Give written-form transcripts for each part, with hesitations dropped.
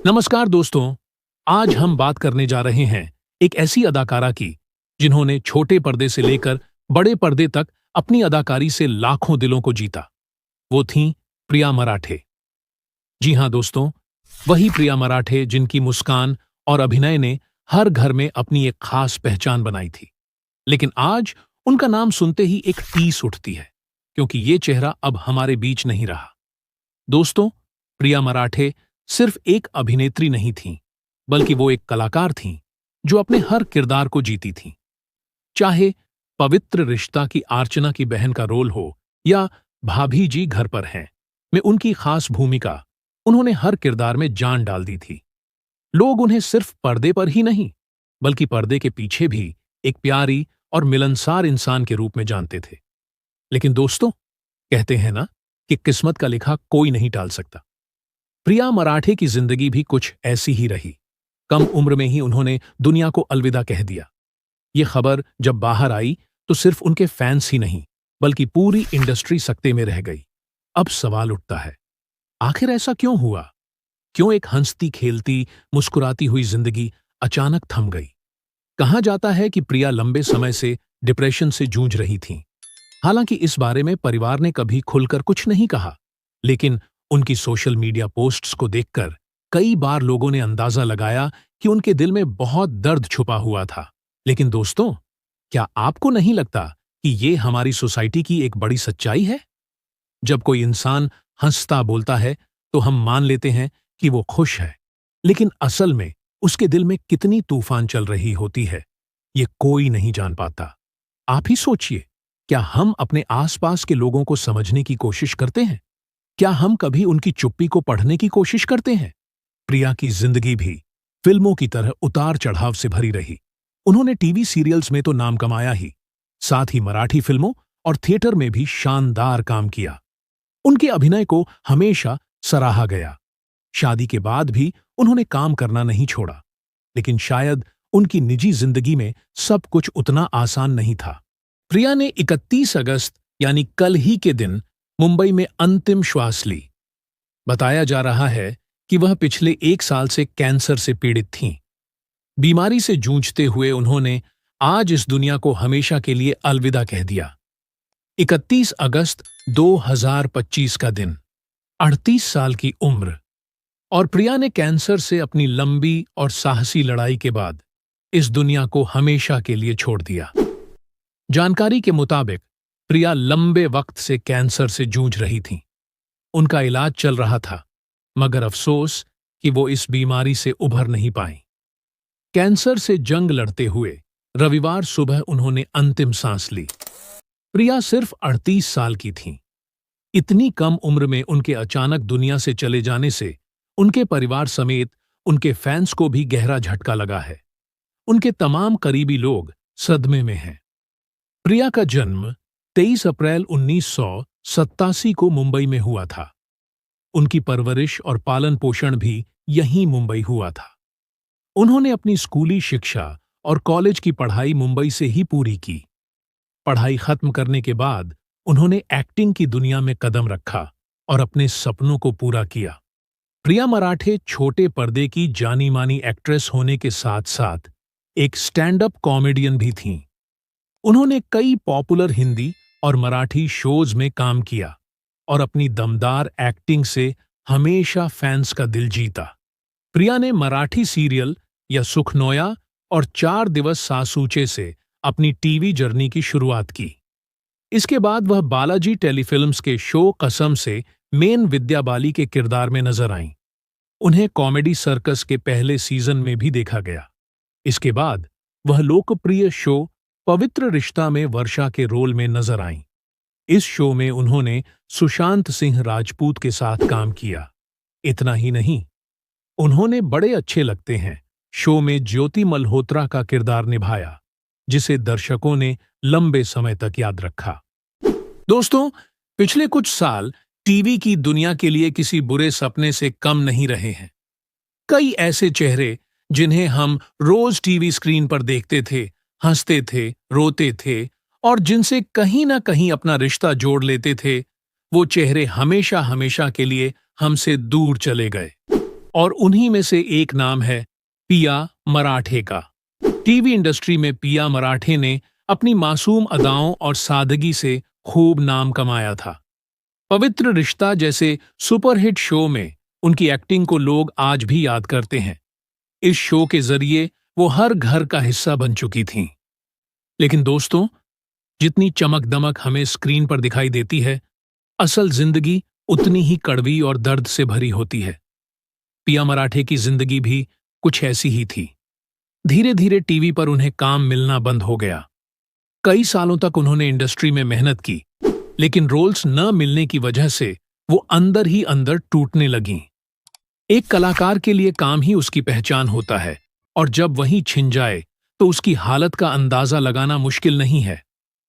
नमस्कार दोस्तों। आज हम बात करने जा रहे हैं एक ऐसी अदाकारा की जिन्होंने छोटे पर्दे से लेकर बड़े पर्दे तक अपनी अदाकारी से लाखों दिलों को जीता। वो थीं प्रिया मराठे। जी हां दोस्तों, वही प्रिया मराठे जिनकी मुस्कान और अभिनय ने हर घर में अपनी एक खास पहचान बनाई थी। लेकिन आज उनका नाम सुनते ही एक टीस उठती है, क्योंकि ये चेहरा अब हमारे बीच नहीं रहा। दोस्तों, प्रिया मराठे सिर्फ एक अभिनेत्री नहीं थीं, बल्कि वो एक कलाकार थीं जो अपने हर किरदार को जीती थीं। चाहे पवित्र रिश्ता की अर्चना की बहन का रोल हो या भाभी जी घर पर हैं में उनकी खास भूमिका, उन्होंने हर किरदार में जान डाल दी थी। लोग उन्हें सिर्फ पर्दे पर ही नहीं, बल्कि पर्दे के पीछे भी एक प्यारी और मिलनसार इंसान के रूप में जानते थे। लेकिन दोस्तों, कहते हैं ना कि किस्मत का लिखा कोई नहीं टाल सकता। प्रिया मराठे की जिंदगी भी कुछ ऐसी ही रही। कम उम्र में ही उन्होंने दुनिया को अलविदा कह दिया। ये खबर जब बाहर आई तो सिर्फ उनके फैंस ही नहीं, बल्कि पूरी इंडस्ट्री सकते में रह गई। अब सवाल उठता है, आखिर ऐसा क्यों हुआ? क्यों एक हंसती खेलती मुस्कुराती हुई जिंदगी अचानक थम गई? कहा जाता है कि प्रिया लंबे समय से डिप्रेशन से जूझ रही थीं। हालांकि इस बारे में परिवार ने कभी खुलकर कुछ नहीं कहा, लेकिन उनकी सोशल मीडिया पोस्ट्स को देखकर कई बार लोगों ने अंदाजा लगाया कि उनके दिल में बहुत दर्द छुपा हुआ था। लेकिन दोस्तों, क्या आपको नहीं लगता कि ये हमारी सोसाइटी की एक बड़ी सच्चाई है? जब कोई इंसान हंसता बोलता है तो हम मान लेते हैं कि वो खुश है, लेकिन असल में उसके दिल में कितनी तूफान चल रही होती है, ये कोई नहीं जान पाता। आप ही सोचिए, क्या हम अपने आसपास के लोगों को समझने की कोशिश करते हैं? क्या हम कभी उनकी चुप्पी को पढ़ने की कोशिश करते हैं? प्रिया की जिंदगी भी फिल्मों की तरह उतार चढ़ाव से भरी रही। उन्होंने टीवी सीरियल्स में तो नाम कमाया ही, साथ ही मराठी फिल्मों और थिएटर में भी शानदार काम किया। उनके अभिनय को हमेशा सराहा गया। शादी के बाद भी उन्होंने काम करना नहीं छोड़ा। लेकिन शायद उनकी निजी जिंदगी में सब कुछ उतना आसान नहीं था। प्रिया ने 31 अगस्त यानी कल ही के दिन मुंबई में अंतिम श्वास ली। बताया जा रहा है कि वह पिछले 1 साल से कैंसर से पीड़ित थीं। बीमारी से जूझते हुए उन्होंने आज इस दुनिया को हमेशा के लिए अलविदा कह दिया। 31 अगस्त 2025 का दिन, 38 साल की उम्र, और प्रिया ने कैंसर से अपनी लंबी और साहसी लड़ाई के बाद इस दुनिया को हमेशा के लिए छोड़ दिया। जानकारी के मुताबिक प्रिया लंबे वक्त से कैंसर से जूझ रही थीं। उनका इलाज चल रहा था, मगर अफसोस कि वो इस बीमारी से उभर नहीं पाईं। कैंसर से जंग लड़ते हुए रविवार सुबह उन्होंने अंतिम सांस ली। प्रिया सिर्फ 38 साल की थीं। इतनी कम उम्र में उनके अचानक दुनिया से चले जाने से उनके परिवार समेत उनके फैंस को भी गहरा झटका लगा है। उनके तमाम करीबी लोग सदमे में हैं। प्रिया का जन्म 23 अप्रैल 1987 को मुंबई में हुआ था। उनकी परवरिश और पालन पोषण भी यहीं मुंबई हुआ था। उन्होंने अपनी स्कूली शिक्षा और कॉलेज की पढ़ाई मुंबई से ही पूरी की। पढ़ाई खत्म करने के बाद उन्होंने एक्टिंग की दुनिया में कदम रखा और अपने सपनों को पूरा किया। प्रिया मराठे छोटे पर्दे की जानी मानी एक्ट्रेस होने के साथ साथ एक स्टैंड अप कॉमेडियन भी थीं। उन्होंने कई पॉपुलर हिंदी और मराठी शोज में काम किया और अपनी दमदार एक्टिंग से हमेशा फैंस का दिल जीता। प्रिया ने मराठी सीरियल या सुखनोया और 4 दिवस सासूचे से अपनी टीवी जर्नी की शुरुआत की। इसके बाद वह बालाजी टेलीफिल्म्स के शो कसम से मेन विद्या बाली के किरदार में नजर आईं। उन्हें कॉमेडी सर्कस के पहले सीजन में भी देखा गया। इसके बाद वह लोकप्रिय शो पवित्र रिश्ता में वर्षा के रोल में नजर आईं। इस शो में उन्होंने सुशांत सिंह राजपूत के साथ काम किया। इतना ही नहीं, उन्होंने बड़े अच्छे लगते हैं शो में ज्योति मल्होत्रा का किरदार निभाया, जिसे दर्शकों ने लंबे समय तक याद रखा। दोस्तों, पिछले कुछ साल टीवी की दुनिया के लिए किसी बुरे सपने से कम नहीं रहे हैं। कई ऐसे चेहरे जिन्हें हम रोज टीवी स्क्रीन पर देखते थे, हंसते थे, रोते थे और जिनसे कहीं ना कहीं अपना रिश्ता जोड़ लेते थे, वो चेहरे हमेशा हमेशा के लिए हमसे दूर चले गए। और उन्हीं में से एक नाम है पिया मराठे का। टीवी इंडस्ट्री में पिया मराठे ने अपनी मासूम अदाओं और सादगी से खूब नाम कमाया था। पवित्र रिश्ता जैसे सुपरहिट शो में उनकी एक्टिंग को लोग आज भी याद करते हैं। इस शो के जरिए वो हर घर का हिस्सा बन चुकी थीं। लेकिन दोस्तों, जितनी चमक दमक हमें स्क्रीन पर दिखाई देती है, असल जिंदगी उतनी ही कड़वी और दर्द से भरी होती है। पिया मराठे की जिंदगी भी कुछ ऐसी ही थी। धीरे धीरे टीवी पर उन्हें काम मिलना बंद हो गया। कई सालों तक उन्होंने इंडस्ट्री में मेहनत की, लेकिन रोल्स न मिलने की वजह से वो अंदर ही अंदर टूटने लगीं। एक कलाकार के लिए काम ही उसकी पहचान होता है, और जब वही छिन जाए तो उसकी हालत का अंदाजा लगाना मुश्किल नहीं है।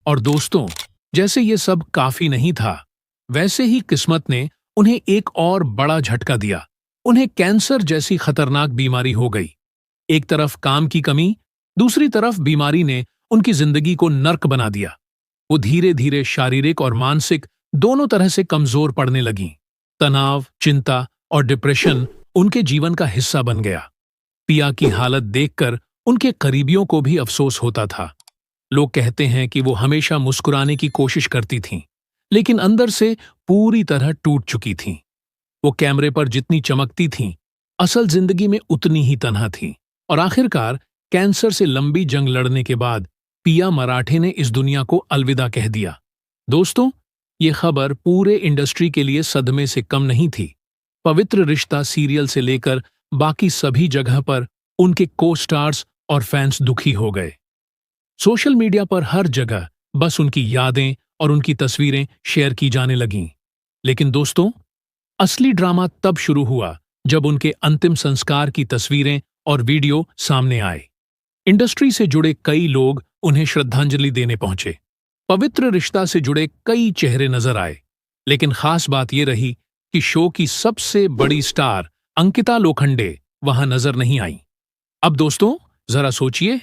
और दोस्तों, जैसे ये सब काफी नहीं था, वैसे ही किस्मत ने उन्हें एक और बड़ा झटका दिया। उन्हें कैंसर जैसी खतरनाक बीमारी हो गई। एक तरफ काम की कमी, दूसरी तरफ बीमारी ने उनकी जिंदगी को नर्क बना दिया। वो धीरे धीरे शारीरिक और मानसिक दोनों तरह से कमजोर पड़ने लगीं। तनाव, चिंता और डिप्रेशन उनके जीवन का हिस्सा बन गया। पिया की हालत देखकर उनके करीबियों को भी अफसोस होता था। लोग कहते हैं कि वो हमेशा मुस्कुराने की कोशिश करती थीं, लेकिन अंदर से पूरी तरह टूट चुकी थीं। वो कैमरे पर जितनी चमकती थीं, असल जिंदगी में उतनी ही तन्हा थीं। और आखिरकार कैंसर से लंबी जंग लड़ने के बाद पिया मराठे ने इस दुनिया को अलविदा कह दिया। दोस्तों, ये खबर पूरे इंडस्ट्री के लिए सदमे से कम नहीं थी। पवित्र रिश्ता सीरियल से लेकर बाकी सभी जगह पर उनके को स्टार्स और फैंस दुखी हो गए। सोशल मीडिया पर हर जगह बस उनकी यादें और उनकी तस्वीरें शेयर की जाने लगीं। लेकिन दोस्तों, असली ड्रामा तब शुरू हुआ जब उनके अंतिम संस्कार की तस्वीरें और वीडियो सामने आए। इंडस्ट्री से जुड़े कई लोग उन्हें श्रद्धांजलि देने पहुंचे। पवित्र रिश्ता से जुड़े कई चेहरे नजर आए, लेकिन खास बात यह रही कि शो की सबसे बड़ी स्टार अंकिता लोखंडे वहां नजर नहीं आई। अब दोस्तों, जरा सोचिए,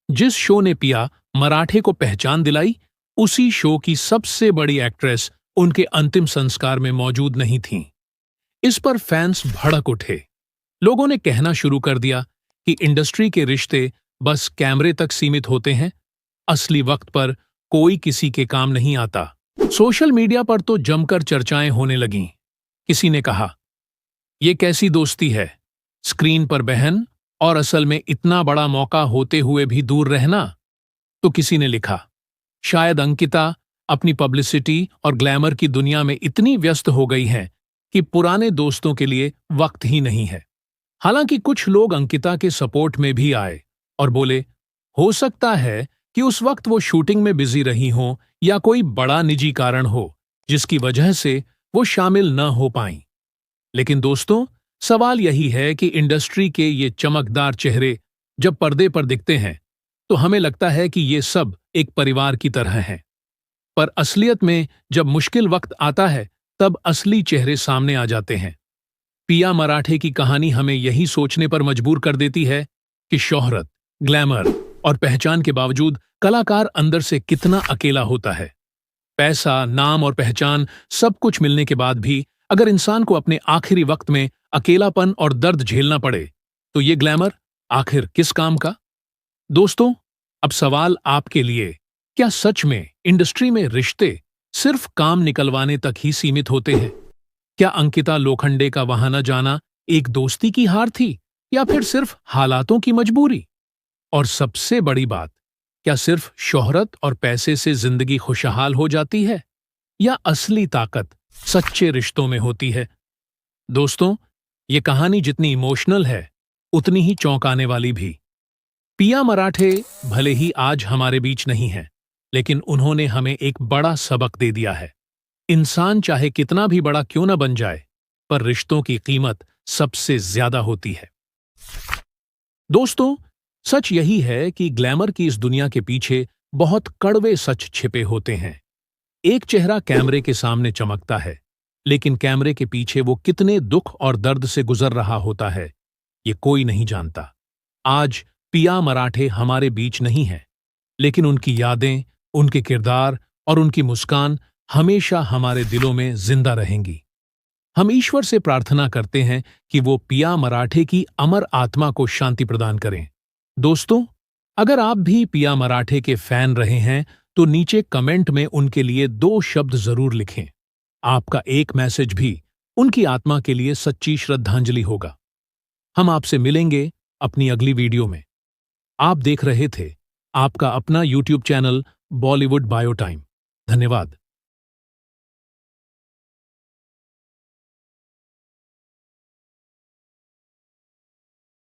जिस शो ने पिया मराठे को पहचान दिलाई, उसी शो की सबसे बड़ी एक्ट्रेस उनके अंतिम संस्कार में मौजूद नहीं थीं। इस पर फैंस भड़क उठे। लोगों ने कहना शुरू कर दिया कि इंडस्ट्री के रिश्ते बस कैमरे तक सीमित होते हैं, असली वक्त पर कोई किसी के काम नहीं आता। सोशल मीडिया पर तो जमकर चर्चाएं होने लगीं। किसी ने कहा, ये कैसी दोस्ती है, स्क्रीन पर बहन और असल में इतना बड़ा मौका होते हुए भी दूर रहना। तो किसी ने लिखा, शायद अंकिता अपनी पब्लिसिटी और ग्लैमर की दुनिया में इतनी व्यस्त हो गई हैं कि पुराने दोस्तों के लिए वक्त ही नहीं है। हालांकि कुछ लोग अंकिता के सपोर्ट में भी आए और बोले, हो सकता है कि उस वक्त वो शूटिंग में बिजी रही हों या कोई बड़ा निजी कारण हो जिसकी वजह से वो शामिल न हो पाईं। लेकिन दोस्तों, सवाल यही है कि इंडस्ट्री के ये चमकदार चेहरे जब पर्दे पर दिखते हैं तो हमें लगता है कि ये सब एक परिवार की तरह हैं। पर असलियत में जब मुश्किल वक्त आता है, तब असली चेहरे सामने आ जाते हैं। पिया मराठे की कहानी हमें यही सोचने पर मजबूर कर देती है कि शोहरत, ग्लैमर और पहचान के बावजूद कलाकार अंदर से कितना अकेला होता है। पैसा, नाम और पहचान सब कुछ मिलने के बाद भी अगर इंसान को अपने आखिरी वक्त में अकेलापन और दर्द झेलना पड़े, तो ये ग्लैमर आखिर किस काम का? दोस्तों, अब सवाल आपके लिए, क्या सच में इंडस्ट्री में रिश्ते सिर्फ काम निकलवाने तक ही सीमित होते हैं? क्या अंकिता लोखंडे का वहां न जाना एक दोस्ती की हार थी, या फिर सिर्फ हालातों की मजबूरी? और सबसे बड़ी बात, क्या सिर्फ शोहरत और पैसे से जिंदगी खुशहाल हो जाती है, या असली ताकत सच्चे रिश्तों में होती है? दोस्तों, ये कहानी जितनी इमोशनल है, उतनी ही चौंकाने वाली भी। पिया मराठे भले ही आज हमारे बीच नहीं है, लेकिन उन्होंने हमें एक बड़ा सबक दे दिया है। इंसान चाहे कितना भी बड़ा क्यों न बन जाए, पर रिश्तों की कीमत सबसे ज्यादा होती है। दोस्तों, सच यही है कि ग्लैमर की इस दुनिया के पीछे बहुत कड़वे सच छिपे होते हैं। एक चेहरा कैमरे के सामने चमकता है, लेकिन कैमरे के पीछे वो कितने दुख और दर्द से गुजर रहा होता है, ये कोई नहीं जानता। आज पिया मराठे हमारे बीच नहीं है, लेकिन उनकी यादें, उनके किरदार और उनकी मुस्कान हमेशा हमारे दिलों में जिंदा रहेंगी। हम ईश्वर से प्रार्थना करते हैं कि वो पिया मराठे की अमर आत्मा को शांति प्रदान करें। दोस्तों, अगर आप भी पिया मराठे के फैन रहे हैं तो नीचे कमेंट में उनके लिए 2 शब्द जरूर लिखें। आपका एक मैसेज भी उनकी आत्मा के लिए सच्ची श्रद्धांजलि होगा। हम आपसे मिलेंगे अपनी अगली वीडियो में। आप देख रहे थे आपका अपना YouTube channel Bollywood bio time. धन्यवाद।